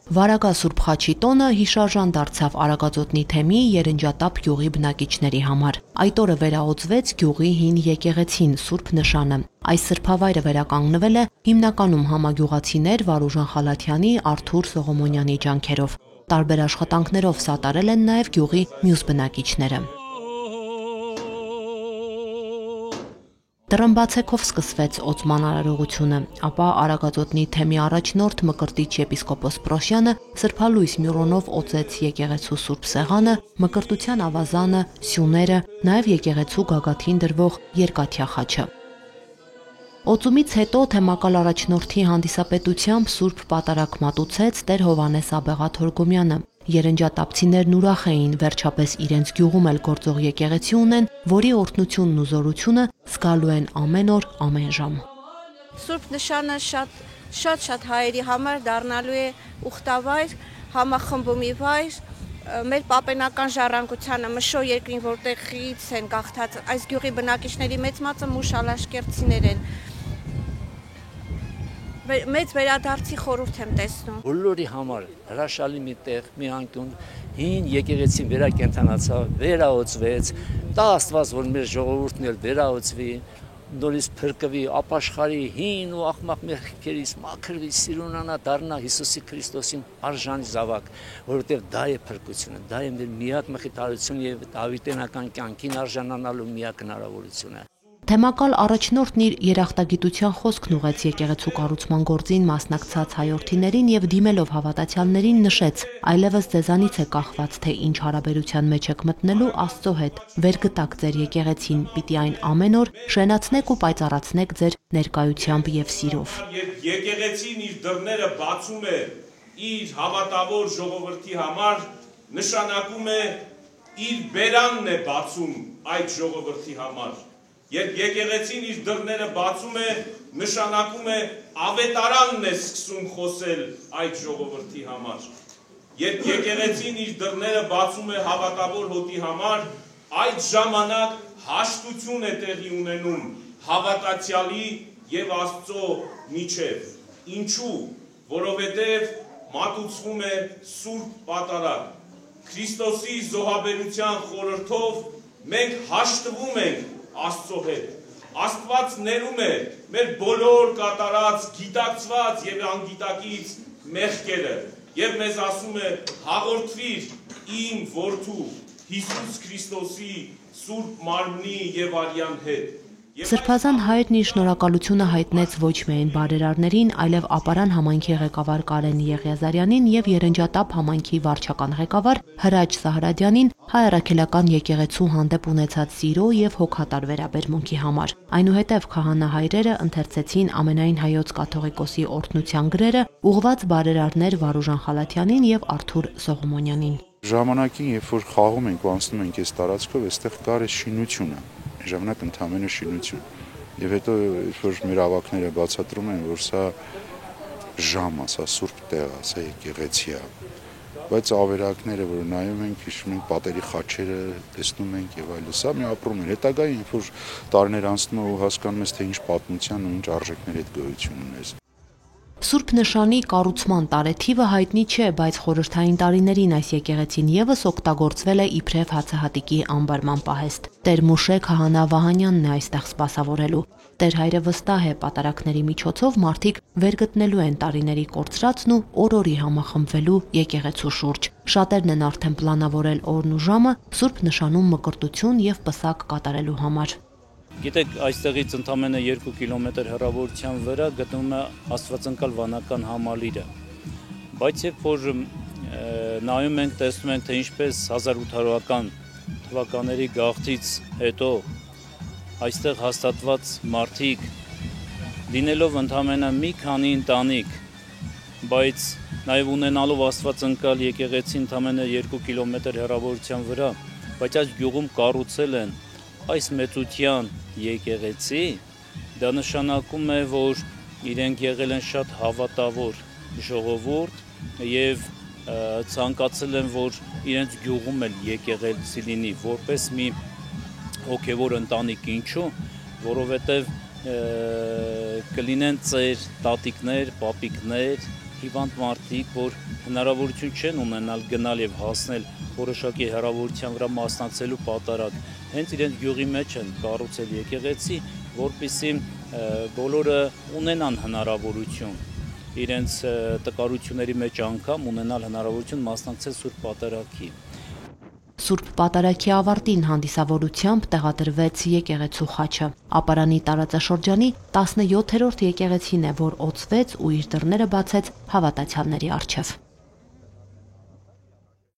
Վարագա Սուրբ Խաչի տոնը հիշարժան դարձավ Արագածոտնի թեմի Երնջատապ գյուղի բնակիչների համար։ Այդ օրը վերահոսվեց գյուղի հին եկեղեցին Սուրբ Նշանը։ Այս սրբավայրը վերականգնվել է հիմնականում համագյուղացիներ Վարուժան Խալաթյանի, Արթուր Սողոմոնյանի ջանքերով։ Տարբեր աշխատանքներով սատարել են նաև գյուղի մյուս բնակիչները։ Տրմբացեքով սկսվեց օծման արարողությունը, ապա Արագածոտնի թեմի առաջնորդ Մկրտիչ եպիսկոպոս Պրոշյանը սրբալույս մյուրոնով օծեց եկեղեցու Սուրբ Սեղանը, Մկրտության ավազանը, սյուները, նաև եկեղեցու գագաթին դրվող երկաթյա խաչը։ Օծումից հետո թեմակալ առաջնորդի հանդիսապետությամբ Սուրբ Պատարագ մատուցեց Տեր Հովհաննես Աբեղաթորգոմյանը։ Երնջատապցիներն ուրախ էին, վերջապես իրենց գյուղում էլ գործող եկեղեցի ունեն, որի օրհնությունն ու զորությունը զգալու են ամեն օր, ամեն ժամ։ Սուրբ Նշանը շատ հայերի համար դառնալու է ուխտավայր, համախմբումի վայր, մեր պապենական ժառանգությանը մշո երկրին, որտեղից են գաղթած այս գյուղի բնակիչների մեծ մասը մուշալաշկերտցիներ են։ Մեծ վերադարձի խորհուրդ եմ տեսնում։ Բոլորի համար հրաշալի մի տեղ, մի անկյուն, հին եկեղեցին վերակենդանացավ, վերաօծվեց, տա Աստված, որ մեր ժողովուրդն էլ վերաօծվի, նորից փրկվի, ապաշխարի, հին ու աղմաղ մեղքերից մաքրվի, սիրունանա, դառնա Հիսուսի Քրիստոսին արժանի զավակ, որովհետև դա է փրկությունը, դա է մեր միակ մխիթարությունը եւ դավիթենական կյանքին արժանանալու միակ հնարավորությունը։ Թեմակալ առաջնորդն իր երախտագիտության խոսքն ուղեց եկեղեցու կառուցման գործին մասնակցած հայորդիներին եւ դիմելով հավատացյալներին նշեց. այլևս ձեզանից է կախված, թե ինչ հարաբերության մեջ եք մտնելու Աստծո հետ։ Վերգտակ ձեր եկեղեցին, պիտի այն ամեն օր շենացնեք ու պայծառացնեք ձեր ներկայությամբ եւ սիրով։ Երբ եկեղեցին իր դռները բացում է իր հավատավոր ժողովրդի համար, նշանակում է իր բերանն է բացում այդ ժողովրդի համար։ Երբ եկեղեցին իր դռները բացում է, նշանակում է ավետարանն է սկսում խոսել այդ ժողովրդի համար։ Երբ եկեղեցին իր դռները բացում է հավատավոր հոտի համար, այդ ժամանակ հաշտություն է տեղի ունենում հավատացյալի եւ Աստծո միջև։ Ինչու? Որովհետեւ մատուցվում է Սուրբ Պատարագ։ Քրիստոսի զոհաբերության խորհրդով մենք հաշտվում ենք Աստծո հետ։ Աստված ներում է մեր բոլոր կատարած, գիտակցված եւ անգիտակից մեղքերը եւ մեզ ասում է հաղորդվիր իմ որդու Հիսուս Քրիստոսի Սուրբ մարմնի եւ արյան հետ։ Սրբազան հայրն իր շնորհակալությունը հայտնեց ոչ միայն բարերարներին, այլև Ապարան համայնքի ղեկավար Կարեն Եղիազարյանին եւ Երնջատապ համայնքի վարչական ղեկավար Հրաչ Սահրադյանին հայ առաքելական եկեղեցու հանդեպ ունեցած սիրո եւ հոգատար վերաբերմունքի համար։ Այնուհետև քահանա-հայրերը ընթերցեցին ամենայն հայոց կաթողիկոսի օրհնության գրերը, ուղղված բարերարներ Վարուժան Խալաթյանին եւ Արթուր Սողոմոնյանին։ Ժամանակին, երբ որ խաղում ենք ու անցնում ենք այս տարածքով, այստեղ կար է շինությունը։ Ժամանակ ընդամենը շինություն։ Եվ հետո երբ որ մեր ավակները բացատրում են, որ սա ժամ է, սա սուրբ տեղ է, սա եկեղեցի է։ Բայց ավերակները, որ նայում ենք, հիշում ենք պատերի խաչերը, տեսնում ենք եւ այլն, սա մի ապրում է։ Հետագային, երբ որ տարիներ անցնում ու հասկանում ես, թե ինչ պատմության ու ինչ արժեքներ հետ գոյություն ունես։ Սուրբ Նշանի կառուցման տարեթիվը հայտնի չէ, բայց խորհրդային տարիներին այս եկեղեցին եւս օգտագործվել է իբրև հացահատիկի անբարման պահեստ։ Տեր Մուշե քահանա Վահանյանն է այստեղ սպասավորելու։ Տեր հայրը վստահ է, պատարակների միջոցով մարդիկ վերգտնելու են տարիների կորցրածն ու օր-օրի համախմբվելու եկեղեցու շուրջ։ Շատերն են արդեն պլանավորել օրն ու ժամը Սուրբ Նշանում մկրտություն եւ պսակ կատարելու համար։ Գիտեք, այստեղից ընդամենը 2 կիլոմետր հեռավորության վրա գտնվում է Աստվածընկալ վանական համալիրը։ Բայց երբ որ նայում ենք, տեսնում ենք, թե ինչպես 1800-ական թվականների գաղթից հետո այստեղ հաստատված մարդիկ, լինելով ընդամենը մի քանի ընտանիք, բայց նաև ունենալով Աստվածընկալ եկեղեցի ընդամենը 2 կիլոմետր հեռավորության վրա, բայց այս գյուղում կառուցել են այս մեծության եկեղեցի, դա նշանակում է, որ իրենք եղել են շատ հավատավոր ժողովուրդ եւ ցանկացել են, որ իրենց գյուղում էլ եկեղեցի լինի, որպես մի հոգևոր ընտանիք, ինչու, որովհետեւ կլինեն ծեր տատիկներ, պապիկներ, հիվանդ մարդիկ, որ հնարավորություն չեն ունենալ գնալ եւ հասնել որոշակի հեռավորության վրա մասնակցելու պատարագ, հենց իրենց գյուղի մեջ են կառուցել եկեղեցի, որպեսզի բոլորը ունենան հնարավորություն իրենց տկարությունների մեջ անգամ ունենալ հնարավորություն մասնակցել Սուրբ Պատարագի։ Սուրբ Պատարագի ավարտին հանդիսավորությամբ տեղադրվեց եկեղեցու խաչը։ Ապարանի տարածաշրջանի 17-րդ եկեղեցին է, որ օծվեց ու իր դռները բացեց հավատացյալների առջև։